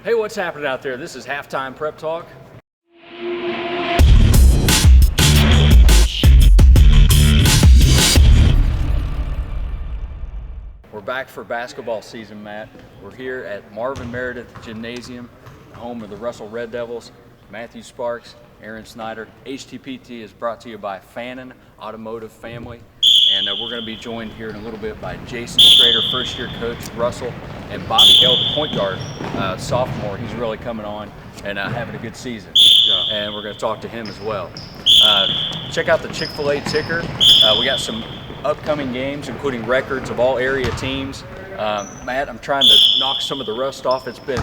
Hey, what's happening out there? This is Halftime Prep Talk. We're back for basketball season, Matt. We're here at Marvin Meredith Gymnasium, home of the Russell Red Devils. Matthew Sparks, Aaron Snyder. HTPT is brought to you by Fannin Automotive Family. And we're going to be joined here in a little bit by Jason Schrader, first-year coach, Russell, and Bobby Hale, the point guard, sophomore. He's really coming on and having a good season. Yeah. And we're going to talk to him as well. Check out the Chick-fil-A ticker. We got some upcoming games, including records of all area teams. Matt, I'm trying to knock some of the rust off. It's been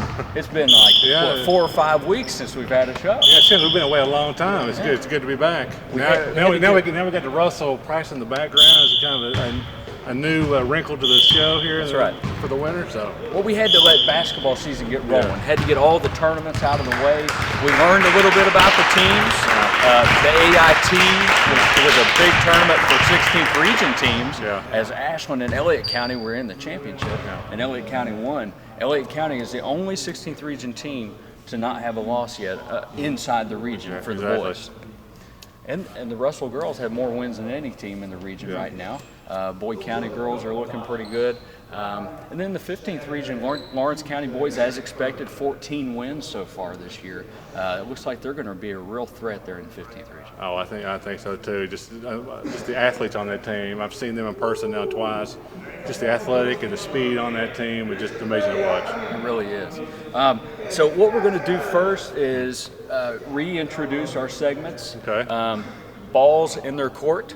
like 4 or 5 weeks since we've had a show. Yeah, since we've been away a long time. It's good. It's good to be back. Now we got the Russell Price in the background. It's kind of a new wrinkle to the show here. That's right. For the winter. So well, we had to let basketball season get rolling. Yeah. Had to get all the tournaments out of the way. We learned a little bit about the teams. The AIT was a big tournament for 16th region teams. Yeah. As Ashland and Elliott County were in the championship, and Elliott County won. Elliott County is the only 16th region team to not have a loss yet inside the region for the boys. And the Russell girls have more wins than any team in the region right now. Boyd County girls are looking pretty good. And then the 15th region, Lawrence County boys, as expected, 14 wins so far this year. It looks like they're going to be a real threat there in the 15th region. Oh, I think so too. Just the athletes on that team. I've seen them in person now twice. Just the athletic and the speed on that team is just amazing to watch. It really is. So what we're going to do first is reintroduce our segments. Okay. Balls in their court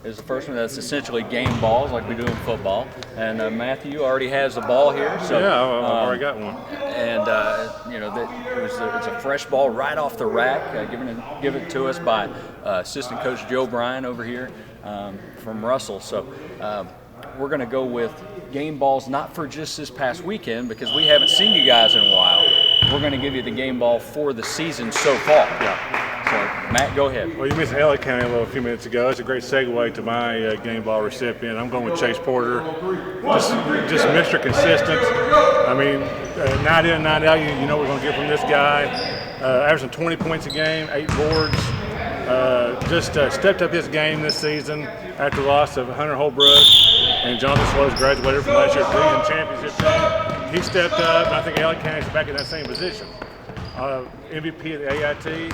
is the first one. That's essentially game balls like we do in football. And Matthew already has the ball here. So yeah, I've already got one. And it's a fresh ball right off the rack, given to us by assistant coach Joe Bryan over here from Russell. So we're going to go with game balls, not for just this past weekend because we haven't seen you guys in a while. We're going to give you the game ball for the season so far. Yeah. So, Matt, go ahead. Well, you mentioned Elliott County a few minutes ago. It's a great segue to my game ball recipient. I'm going with Chase Porter. Just Mr. Consistent. I mean, night in, night out, you know what we're going to get from this guy. Averaging 20 points a game, 8 boards. Just stepped up his game this season after the loss of Hunter Holbrook and Jonathan Slows graduated from last year's Division Championship team. He stepped up, and I think Elliott County's back in that same position. MVP of the AIT,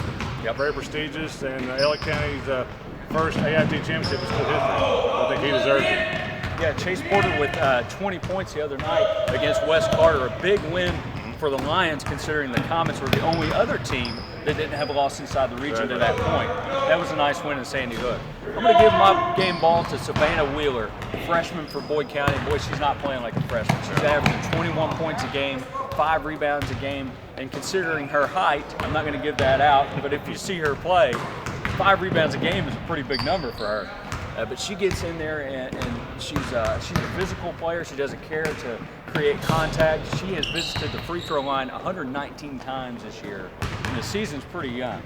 very prestigious, and Elliott County's first AIT championship is good history. I think he deserves it. Yeah, Chase Porter with 20 points the other night against West Carter, a big win for the Lions, considering the Comets were the only other team that didn't have a loss inside the region to that point. That was a nice win in Sandy Hook. I'm going to give my game ball to Savannah Wheeler, freshman for Boyd County. Boy, she's not playing like a freshman. She's averaging 21 points a game, 5 rebounds a game, and considering her height, I'm not going to give that out, but if you see her play, 5 rebounds a game is a pretty big number for her. But she gets in there and she's a physical player. She doesn't care to create contact. She has visited the free throw line 119 times this year, and the season's pretty young.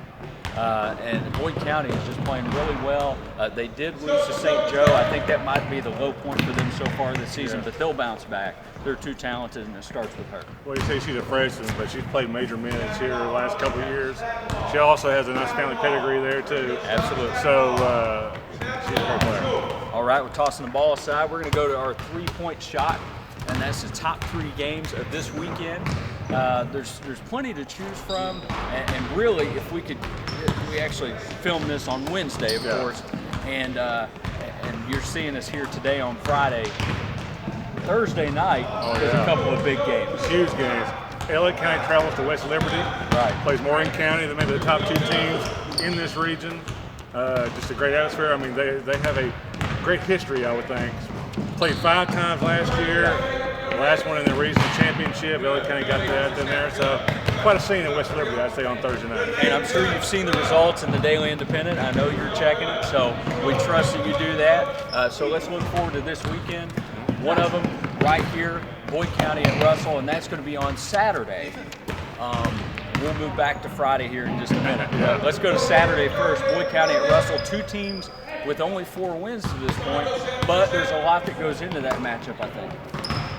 And Boyd County is just playing really well. They did lose to St. Joe. I think that might be the low point for them so far this season, but they'll bounce back. They're too talented, and it starts with her. Well, you say she's a freshman, but she's played major minutes here the last couple of years. She also has a nice family pedigree there, too. Absolutely. So she's a great player. All right, we're tossing the ball aside. We're going to go to our three-point shot, and that's the top 3 games of this weekend. There's plenty to choose from, and really, if we actually film this on Wednesday, of course, and you're seeing us here today on Friday. Thursday night, there's a couple of big games. Huge games. Elliott County travels to West Liberty. Right. Plays Morgan County. They're maybe the top 2 teams in this region. Just a great atmosphere. I mean, they have a great history, I would think. Played 5 times last year. The last one in the regional championship. Elliott County got that in there. So quite a scene at West Liberty, I'd say, on Thursday night. And I'm sure you've seen the results in the Daily Independent. I know you're checking it, so we trust that you do that. So let's look forward to this weekend. One of them right here, Boyd County and Russell, and that's going to be on Saturday. We'll move back to Friday here in just a minute. Let's go to Saturday first. Boyd County and Russell, 2 teams with only 4 wins to this point, but there's a lot that goes into that matchup, I think.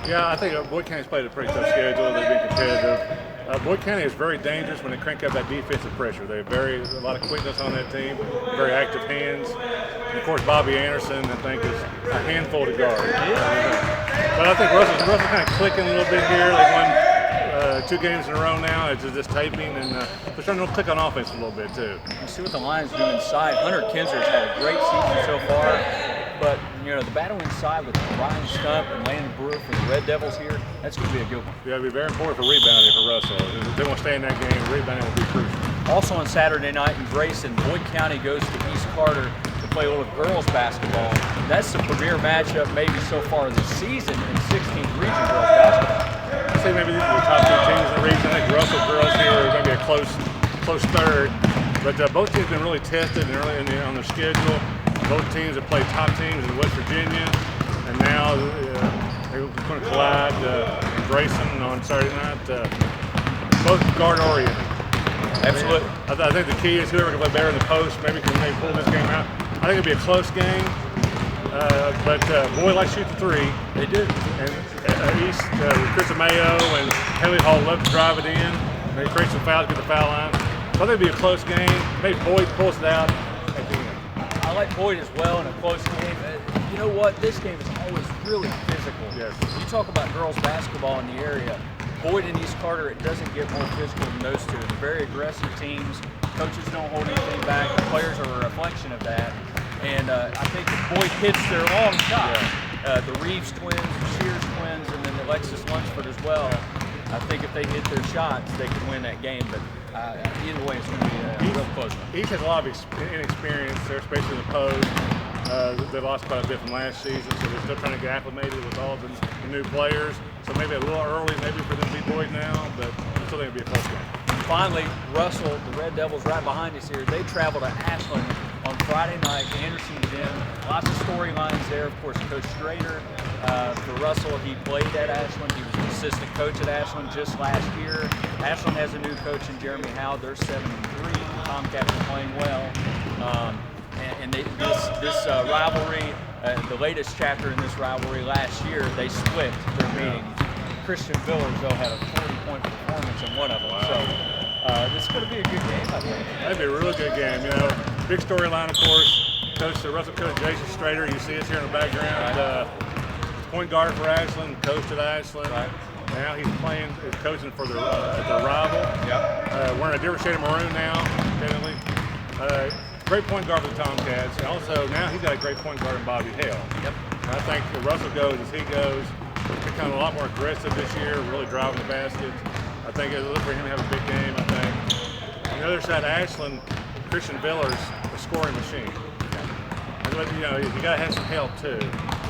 Yeah, I think Boyd County's played a pretty tough schedule. They've been competitive. Boyd County is very dangerous when they crank up that defensive pressure. They have a lot of quickness on that team, very active hands. And of course, Bobby Anderson, I think, is a handful to guard. But I think Russell's kind of clicking a little bit here. They've won 2 games in a row now. It's just taping, and they're starting to click on offense a little bit too. You see what the Lions do inside. Hunter Kinzer's had a great season so far, but the battle inside with Ryan Stump and Landon Brewer for the Red Devils here, that's going to be a good one. Yeah, it'll be very important for rebounding for Russell. If they want to stay in that game, rebounding will be crucial. Also on Saturday night in Grayson, Boyd County goes to East Carter to play a little girls basketball. That's the premier matchup maybe so far this season in 16th region girls basketball. I'd say maybe the top 2 teams in the region. I think Russell girls here are going to be a close third. But both teams have been really tested early on their schedule. Both teams have played top teams in West Virginia, and now they're going to collide in Grayson on Saturday night. Both guard-oriented. Absolutely. I think the key is whoever can play better in the post maybe can pull this game out. I think it'll be a close game, but Boyd likes to shoot the 3. They do. And East, Chris Mayo and Haley Hall love to drive it in. They create some fouls, get the foul line. So I think it'll be a close game. Maybe Boyd pulls it out at the end. I like Boyd as well in a close game. You know what? This game is always really physical. Yes. You talk about girls basketball in the area. Boyd and East Carter, it doesn't get more physical than those two. They're very aggressive teams. Coaches don't hold anything back. The players are a reflection of that. And I think if Boyd hits their long shot, the Reeves twins, the Shears twins, and then Alexis Lunsford as well, I think if they hit their shots, they can win that game. But either way, it's going to be a real close one. East has a lot of inexperience there, especially in the post. They lost quite a bit from last season, so they're still trying to get acclimated with all the new players. So maybe a little early, maybe for them to beat Boyd now, but I still think it'll be a close game. Finally, Russell, the Red Devils right behind us here, they travel to Ashland on Friday night, Anderson Gym. Lots of storylines there. Of course, Coach Strader, for Russell, he played at Ashland. He was an assistant coach at Ashland just last year. Ashland has a new coach in Jeremy Howe. They're 7-3. The Tomcats are playing well. This rivalry, the latest chapter in this rivalry last year, they split their meetings. Christian Villers, though, had a 40-point performance in one of them. Wow. So this is going to be a good game, I think. That'd be a really good game. Big storyline, of course. Russell coach Jason Strader, you see us here in the background. Point guard for Ashland, coached at Ashland. Right. Now he's coaching for the rival. Yep. Wearing a different shade of maroon now, technically. Great point guard for the Tomcats. And also, now he's got a great point guard in Bobby Hale. Yep. And I think if Russell goes as he goes, he's become a lot more aggressive this year, really driving the basket. I think it'll look for him to have a big game, I think. On the other side, Ashland, Christian Villers, a scoring machine. But, you got to have some help, too.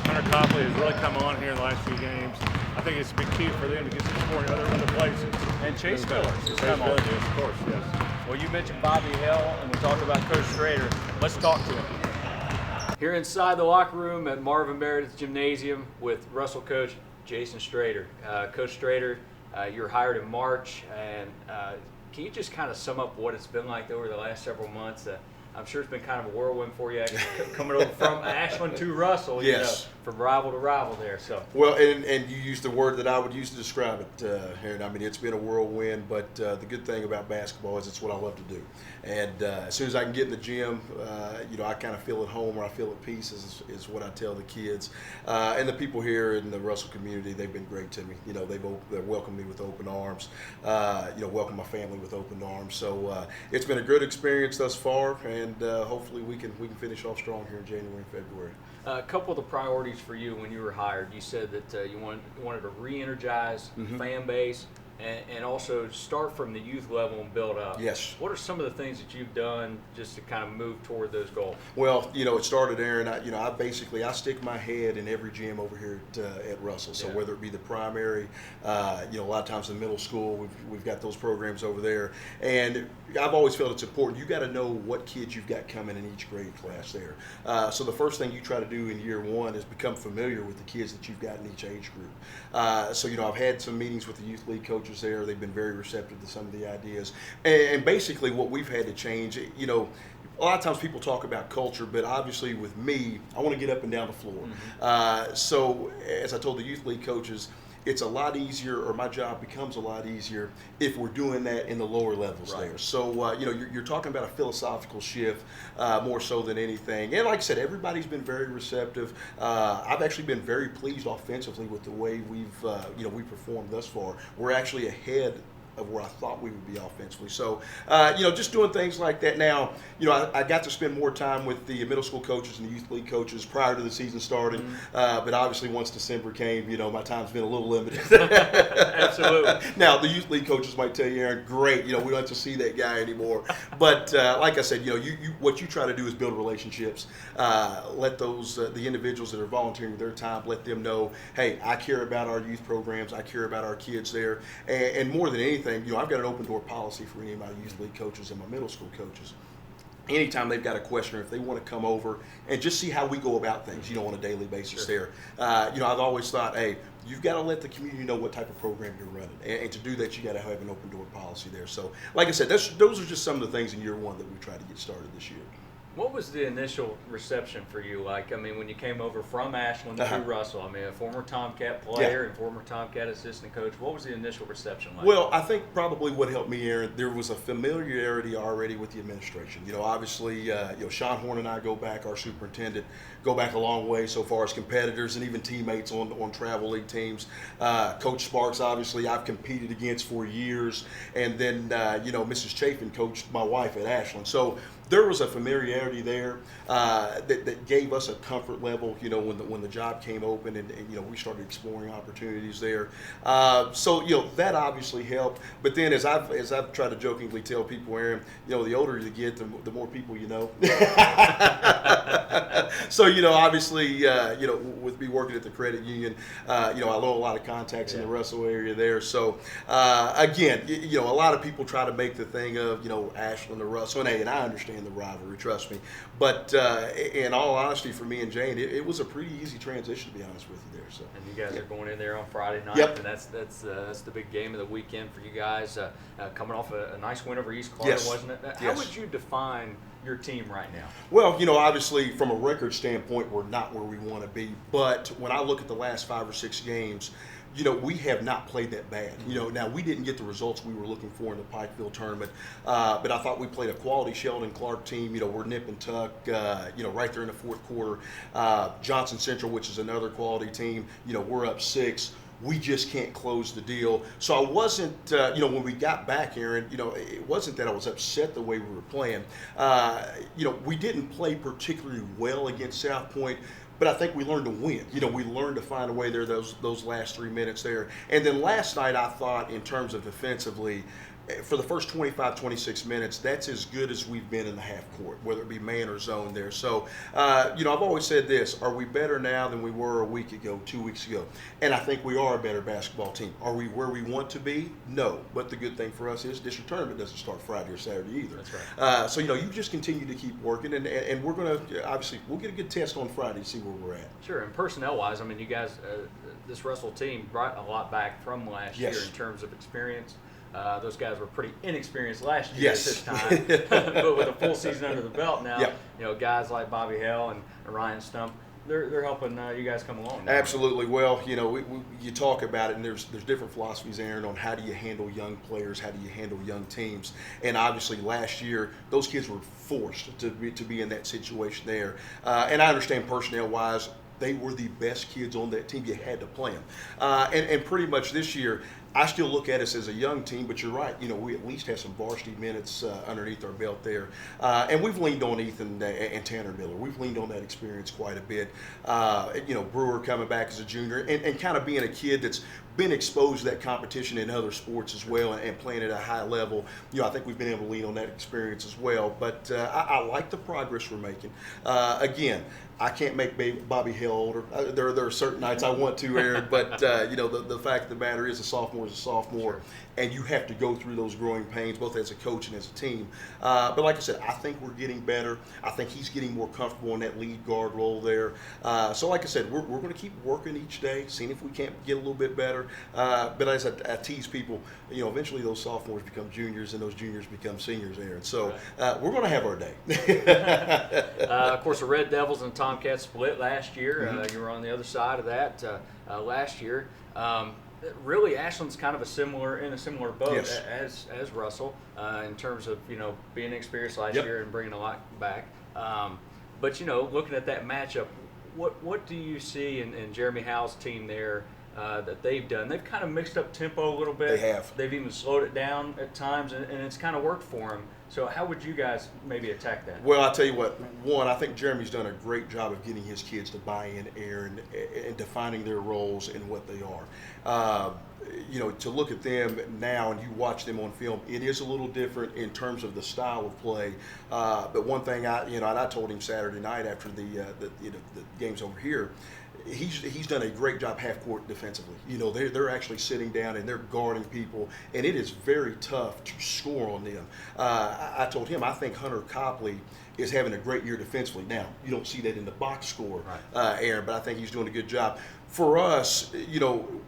Hunter Copley has really come on here in the last few games. I think it's a big key for them to get some scoring other places. And Chase Villers has Chase come on. Villers, of course, yes. Well, you mentioned Bobby Hale, and we talked about Coach Strader. Let's talk to him. Here inside the locker room at Marvin Meredith's Gymnasium with Russell coach Jason Strader. Coach Strader, you were hired in March, and can you just kind of sum up what it's been like over the last several months? I'm sure it's been kind of a whirlwind for you coming over from Ashland to Russell, yes. From rival to rival there. So well, and you used the word that I would use to describe it, Aaron. I mean, it's been a whirlwind, but the good thing about basketball is it's what I love to do. And as soon as I can get in the gym, I kind of feel at home or I feel at peace is what I tell the kids. And the people here in the Russell community, they've been great to me. They've welcomed me with open arms. Welcomed my family with open arms. So it's been a good experience thus far, and hopefully we can finish off strong here in January and February. A couple of the priorities for you when you were hired, you said that you wanted to re-energize the fan base and also start from the youth level and build up. Yes. What are some of the things that you've done just to kind of move toward those goals? Well, it started, Aaron. I stick my head in every gym over here at Russell. So whether it be the primary, a lot of times in middle school, we've got those programs over there. And I've always felt it's important. You got to know what kids you've got coming in each grade class there. So the first thing you try to do in year one is become familiar with the kids that you've got in each age group. I've had some meetings with the youth league coaches there. They've been very receptive to some of the ideas. And basically what we've had to change, a lot of times people talk about culture, but obviously with me, I want to get up and down the floor. So as I told the youth league coaches, it's a lot easier, or my job becomes a lot easier if we're doing that in the lower levels there. So, you're talking about a philosophical shift more so than anything. And like I said, everybody's been very receptive. I've actually been very pleased offensively with the way we've performed thus far. We're actually ahead of where I thought we would be offensively. So, just doing things like that. Now, I got to spend more time with the middle school coaches and the youth league coaches prior to the season starting. But obviously, once December came, my time's been a little limited. Absolutely. Now, the youth league coaches might tell you, Aaron, great, we don't have to see that guy anymore. But like I said, what you try to do is build relationships. Let those the individuals that are volunteering their time, let them know, hey, I care about our youth programs. I care about our kids there. And more than anything, I've got an open door policy for any of my youth league coaches and my middle school coaches. Anytime they've got a question, or if they want to come over and just see how we go about things, on a daily basis there. I've always thought, hey, you've got to let the community know what type of program you're running. And to do that, you got to have an open door policy there. So, like I said, those are just some of the things in year one that we tried to get started this year. What was the initial reception for you like? I mean, when you came over from Ashland to Russell, I mean, a former Tomcat player and former Tomcat assistant coach, what was the initial reception like? Well, I think probably what helped me, Aaron, there was a familiarity already with the administration. Obviously, Sean Horn and I go back, our superintendent, go back a long way so far as competitors and even teammates on travel league teams. Coach Sparks, obviously, I've competed against for years. And then, Mrs. Chafin coached my wife at Ashland. So there was a familiarity there that gave us a comfort level, when the job came open and we started exploring opportunities there. So that obviously helped. But then as I've tried to jokingly tell people, Aaron, the older you get, the more people you know. So obviously, with me working at the credit union, I know a lot of contacts in the Russell area there. So again, a lot of people try to make the thing of Ashland or Russell, and I understand the rivalry, trust me. But in all honesty, for me and Jane, it was a pretty easy transition, to be honest with you there. So. And you guys are going in there on Friday night, and that's the big game of the weekend for you guys. Coming off a nice win over East Carter, wasn't it? How would you define your team right now? Well, obviously from a record standpoint, we're not where we want to be. But when I look at the last 5 or 6 games, we have not played that bad. Now we didn't get the results we were looking for in the Pikeville tournament, but I thought we played a quality Sheldon Clark team. We're nip and tuck, right there in the fourth quarter. Johnson Central, which is another quality team, we're up 6. We just can't close the deal. So I wasn't, when we got back, Aaron, it wasn't that I was upset the way we were playing. We didn't play particularly well against South Point, but I think we learned to win. We learned to find a way there those last 3 minutes there. And then last night, I thought in terms of defensively, for the first 25, 26 minutes, that's as good as we've been in the half court, whether it be man or zone there. So, I've always said this, are we better now than we were a week ago, 2 weeks ago? And I think we are a better basketball team. Are we where we want to be? No. But the good thing for us is district tournament doesn't start Friday or Saturday either. That's right. So, you just continue to keep working, and we're going to, obviously, we'll get a good test on Friday to see where we're at. Sure, and personnel-wise, I mean, you guys, this Russell team brought a lot back from last year in terms of experience. Those guys were pretty inexperienced last year at this time, but with a full season under the belt now, guys like Bobby Hell and Ryan Stump, they're helping you guys come along now. Absolutely. Well, you talk about it, and there's different philosophies, Aaron, on how do you handle young players, how do you handle young teams, and obviously last year those kids were forced to be in that situation there, and I understand personnel-wise, they were the best kids on that team. You had to play them. And pretty much this year, I still look at us as a young team, but you're right. We at least have some varsity minutes underneath our belt there. And we've leaned on Ethan and Tanner Miller. We've leaned on that experience quite a bit. Brewer coming back as a junior and kind of being a kid that's been exposed to that competition in other sports as well and playing at a high level. I think we've been able to lean on that experience as well. But I like the progress we're making. Again, I can't make Bobby Hill older. There are certain nights I want to, Aaron, but the fact of the matter is a sophomore is a sophomore, and you have to go through those growing pains, both as a coach and as a team. But like I said, I think we're getting better. I think he's getting more comfortable in that lead guard role there. So like I said, we're going to keep working each day, seeing if we can't get a little bit better. But as I tease people, eventually those sophomores become juniors and those juniors become seniors, Aaron. So we're going to have our day. Of course, the Red Devils and Tomcats split last year. You were on the other side of that last year. really Ashland's kind of in a similar boat Yes. as Russell in terms of being experienced last Yep. year and bringing a lot back. But looking at that matchup, what do you see in Jeremy Howe's team there that they've done? They've kind of mixed up tempo a little bit. They have. They've even slowed it down at times, and it's kind of worked for them. So how would you guys maybe attack that? Well, I'll tell you what. One, I think Jeremy's done a great job of getting his kids to buy in, Aaron, and defining their roles and what they are. To look at them now and you watch them on film, it is a little different in terms of the style of play. But one thing and I told him Saturday night after the games over here, he's done a great job half court defensively. They're actually sitting down and they're guarding people, and it is very tough to score on them. I told him I think Hunter Copley is having a great year defensively. Now, you don't see that in the box score, right. Aaron, but I think he's doing a good job. For us,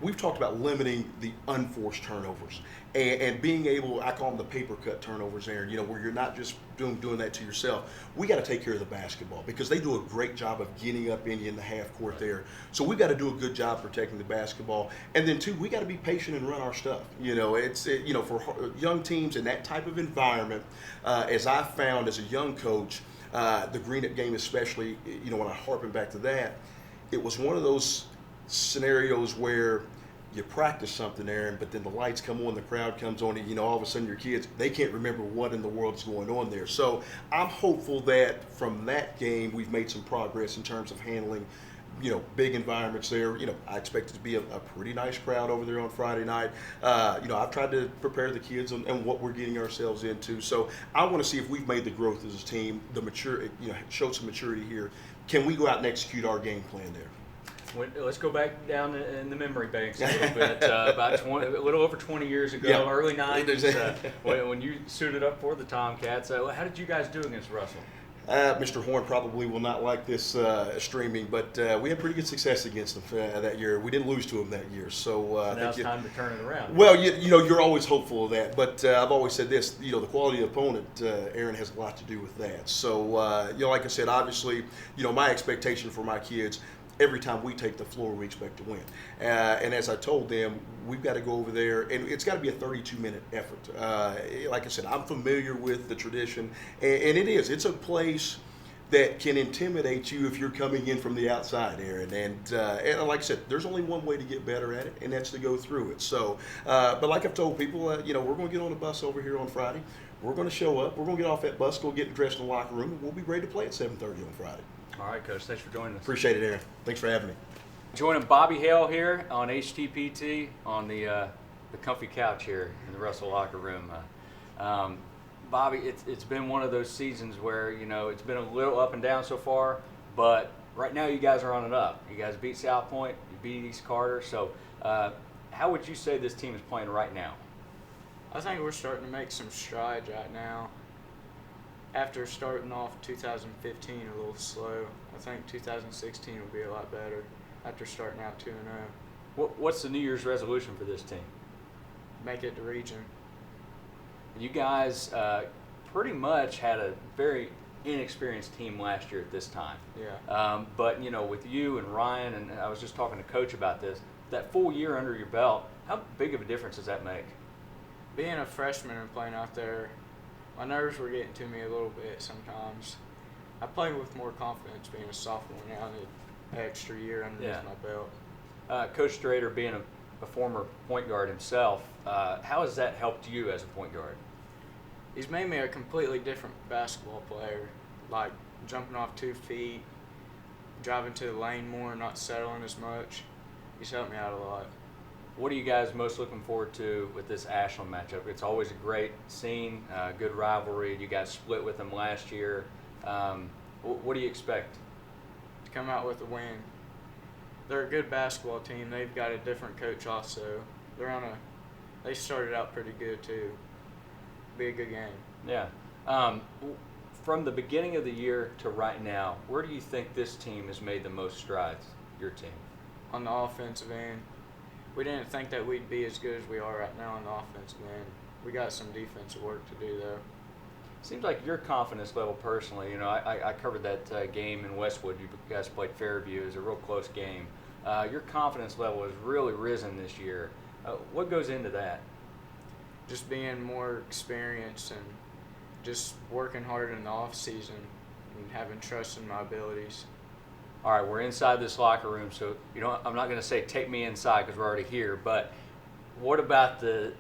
we've talked about limiting the unforced turnovers and being able, I call them the paper cut turnovers, Aaron, where you're not just doing that to yourself. We got to take care of the basketball because they do a great job of getting up in you in the half court there. So we've got to do a good job protecting the basketball. And then, too, we got to be patient and run our stuff. For young teams in that type of environment, as I found as a young coach, the Greenup game especially, when I harken back to that, it was one of those scenarios where you practice something, Aaron, but then the lights come on, the crowd comes on, and all of a sudden your kids, they can't remember what in the world is going on there. So I'm hopeful that from that game we've made some progress in terms of handling big environments there. I expect it to be a pretty nice crowd over there on Friday night. I've tried to prepare the kids on what we're getting ourselves into. So I want to see if we've made the growth as a team, showed some maturity here. Can we go out and execute our game plan there? Let's go back down in the memory banks a little bit. About a little over 20 years ago, early 90s, when you suited up for the Tomcats. How did you guys do against Russell? Mr. Horn probably will not like this streaming, but we had pretty good success against them that year. We didn't lose to them that year, so now it's time to turn it around. Well, you're always hopeful of that, but I've always said this: the quality of the opponent, Aaron, has a lot to do with that. So, like I said, obviously, my expectation for my kids. Every time we take the floor, we expect to win. And as I told them, we've got to go over there, and it's got to be a 32-minute effort. Like I said, I'm familiar with the tradition, and it's a place that can intimidate you if you're coming in from the outside, Aaron. And like I said, there's only one way to get better at it, and that's to go through it. So, but like I've told people, we're going to get on a bus over here on Friday. We're going to show up. We're going to get off that bus, go get dressed in the locker room, and we'll be ready to play at 7:30 on Friday. All right, Coach. Thanks for joining us. Appreciate it, Aaron. Thanks for having me. Joining Bobby Hale here on HTPT on the comfy couch here in the Russell locker room. Bobby, it's been one of those seasons where it's been a little up and down so far, but right now you guys are on and up. You guys beat South Point, you beat East Carter. So, how would you say this team is playing right now? I think we're starting to make some strides right now. After starting off 2015 a little slow, I think 2016 will be a lot better after starting out 2-0. What's the New Year's resolution for this team? Make it to region. You guys pretty much had a very inexperienced team last year at this time. Yeah. But with you and Ryan, and I was just talking to Coach about this, that full year under your belt, how big of a difference does that make? Being a freshman and playing out there, my nerves were getting to me a little bit sometimes. I play with more confidence being a sophomore now and an extra year underneath my belt. Coach Strader, being a former point guard himself, how has that helped you as a point guard? He's made me a completely different basketball player, like jumping off 2 feet, driving to the lane more, not settling as much. He's helped me out a lot. What are you guys most looking forward to with this Ashland matchup? It's always a great scene, good rivalry. You guys split with them last year. What do you expect? To come out with a win. They're a good basketball team. They've got a different coach also. They started out pretty good too. Be a good game. Yeah. From the beginning of the year to right now, where do you think this team has made the most strides, your team? On the offensive end, we didn't think that we'd be as good as we are right now on the offensive end. We got some defensive work to do though. Seems like your confidence level personally, I covered that game in Westwood. You guys played Fairview. It was a real close game. Your confidence level has really risen this year. What goes into that? Just being more experienced and just working hard in the off season and having trust in my abilities. All right, we're inside this locker room, so I'm not going to say take me inside because we're already here. But what about the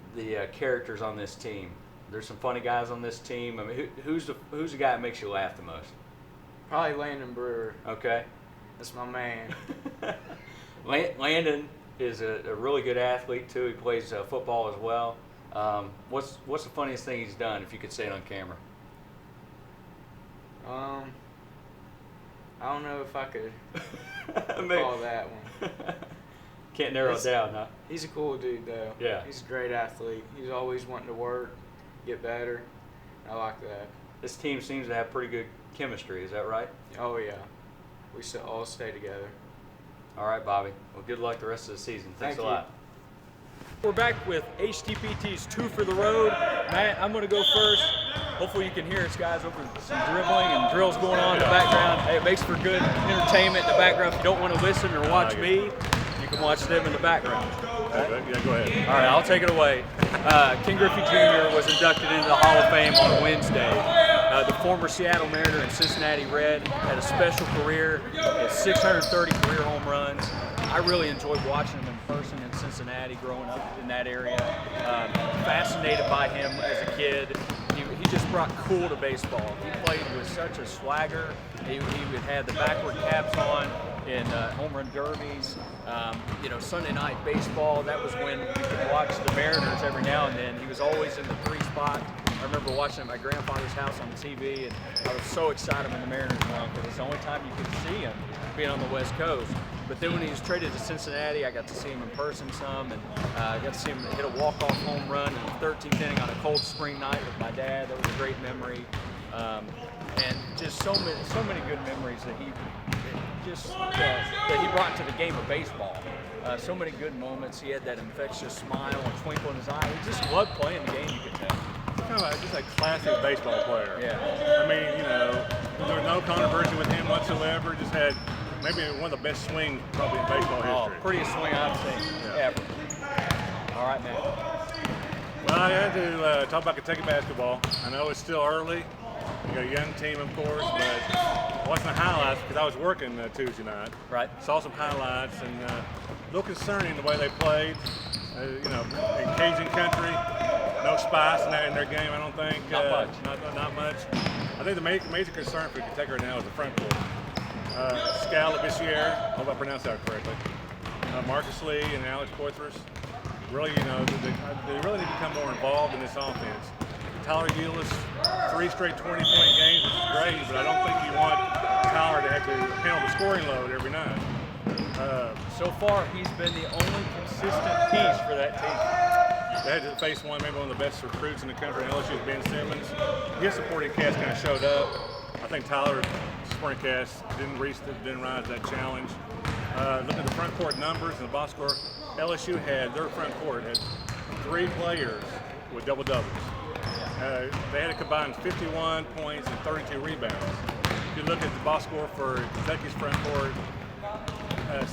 characters on this team? There's some funny guys on this team. I mean, who's the guy that makes you laugh the most? Probably Landon Brewer. Okay. That's my man. Landon is a really good athlete too. He plays football as well. What's the funniest thing he's done, if you could say it on camera? I don't know if I could Maybe. call that one. Can't narrow it down, huh? He's a cool dude, though. Yeah. He's a great athlete. He's always wanting to work, get better. I like that. This team seems to have pretty good chemistry. Is that right? Oh, yeah. We should all stay together. All right, Bobby. Well, good luck the rest of the season. Thanks Thank a you. lot. We're back with HTPT's 2 for the Road. Matt, I'm going to go first. Hopefully you can hear us, guys, over some dribbling and drills going on in the background. Hey, it makes for good entertainment in the background. If you don't want to listen or watch me, you can watch them in the background. Yeah, go ahead. All right, I'll take it away. Ken Griffey Jr. was inducted into the Hall of Fame on Wednesday. The former Seattle Mariner and Cincinnati Red had a special career, had 630 career home runs. I really enjoyed watching him in person in Cincinnati, growing up in that area. Fascinated by him as a kid. He just brought cool to baseball. He played with such a swagger. He would have the backward caps on in home run derbies. Sunday night baseball, that was when we could watch the Mariners every now and then. He was always in the 3 spot. I remember watching at my grandfather's house on the TV, and I was so excited when the Mariners won because it's the only time you could see him being on the West Coast. But then when he was traded to Cincinnati, I got to see him in person some, and I got to see him hit a walk-off home run in the 13th inning on a cold spring night with my dad. That was a great memory, and just so many good memories that he brought to the game of baseball. So many good moments. He had that infectious smile and twinkle in his eye. He just loved playing the game, you could tell. Kind of just a classic baseball player. Yeah. I mean, there was no controversy with him whatsoever. Just had maybe one of the best swings probably in baseball history. Prettiest swing I've seen ever. All right, man. Well, I had to talk about Kentucky basketball. I know it's still early. You got a young team, of course, but watching the highlights because I was working Tuesday night. Right. Saw some highlights and a little concerning the way they played. In Cajun country, no spice in their game. I don't think. Not much. Not much. I think the major concern for Kentucky right now is the front court. Scalabissiere, I hope I pronounced that correctly. Marcus Lee and Alex Poitras. Really, they really need to become more involved in this offense. Tyler Eulis, 3 straight 20-point games, which is great, but I don't think you want Tyler to have to handle the scoring load every night. So far, he's been the only consistent piece for that team. They had to face maybe one of the best recruits in the country in LSU, Ben Simmons. His supporting cast kind of showed up. I think Tyler's supporting cast didn't rise to that challenge. Looking at the front court numbers and the box score, LSU their front court had 3 players with double-doubles. They had a combined 51 points and 32 rebounds. If you look at the box score for Kentucky's front court,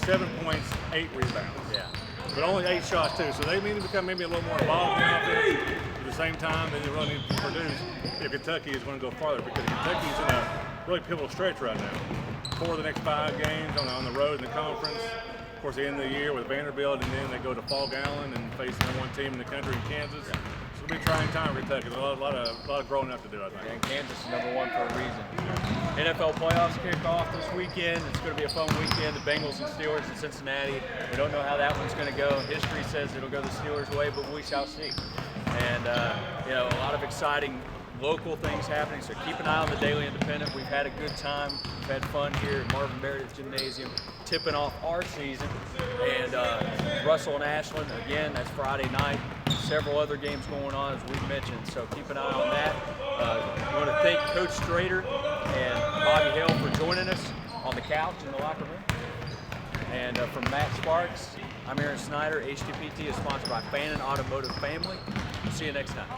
7 points, 8 rebounds. Yeah. But only 8 shots too, so they need to become maybe a little more involved in the offense. At the same time, they really need to produce if Kentucky is going to go farther, because Kentucky's in a really pivotal stretch right now. 4 of the next 5 games on the road in the conference. Of course, they end the year with Vanderbilt, and then they go to Fall Allen and face the #1 team in the country in Kansas. Yeah. It'll be a trying time for Kentucky. There's a lot of growing up to do, I think. And Kansas is #1 for a reason. NFL playoffs kick off this weekend. It's going to be a fun weekend. The Bengals and Steelers in Cincinnati. We don't know how that one's going to go. History says it'll go the Steelers' way, but we shall see. And a lot of exciting local things happening. So keep an eye on the Daily Independent. We've had a good time. We've had fun here at Marvin Meredith Gymnasium, tipping off our season. And Russell and Ashland, again, that's Friday night. Several other games going on, as we mentioned. So keep an eye on that. I want to thank Coach Strader and Bobby Hill for joining us on the couch in the locker room. And from Matt Sparks, I'm Aaron Snyder. HTPT is sponsored by Fannin Automotive Family. See you next time.